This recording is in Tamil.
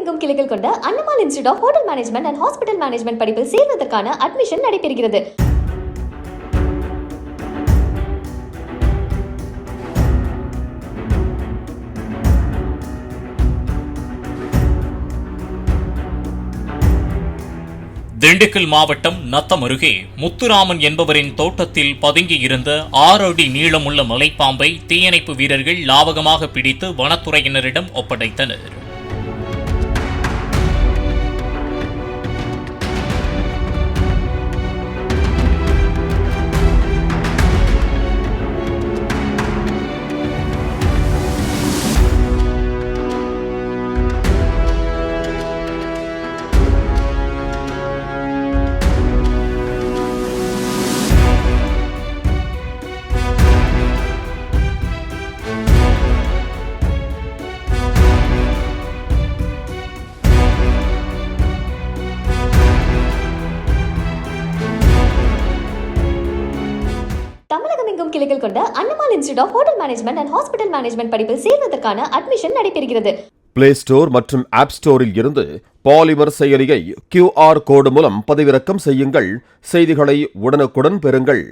தமிழகமெங்கும் கிளைகள் கொண்ட Annamal institute of hotel management and hospital management படிப்பில் சேர்வதற்கான அட்மிஷன் நடைபெறுகிறது. திண்டுக்கல் மாவட்டம் நத்தம் அருகே முத்துராமன் என்பவரின் தோட்டத்தில் பதுங்கியிருந்த 6 அடி நீளமுள்ள மலைப்பாம்பை தீயணைப்பு வீரர்கள் லாவகமாக பிடித்து வனத்துறையினரிடம் ஒப்படைத்தனர். தமிழகமெங்கும் கிளைகள் கொண்ட Annamal institute of hotel management and hospital management படிப்பில் சேர்வதற்கான அட்மிஷன் நடைபெறுகிறது. பிளே ஸ்டோர் மற்றும் ஆப் ஸ்டோரில் இருந்து பாலிமர் செயலியை QR கோடு மூலம் பதிவிறக்கம் செய்யுங்கள். செய்திகளை உடனுக்குடன் பெறுங்கள்.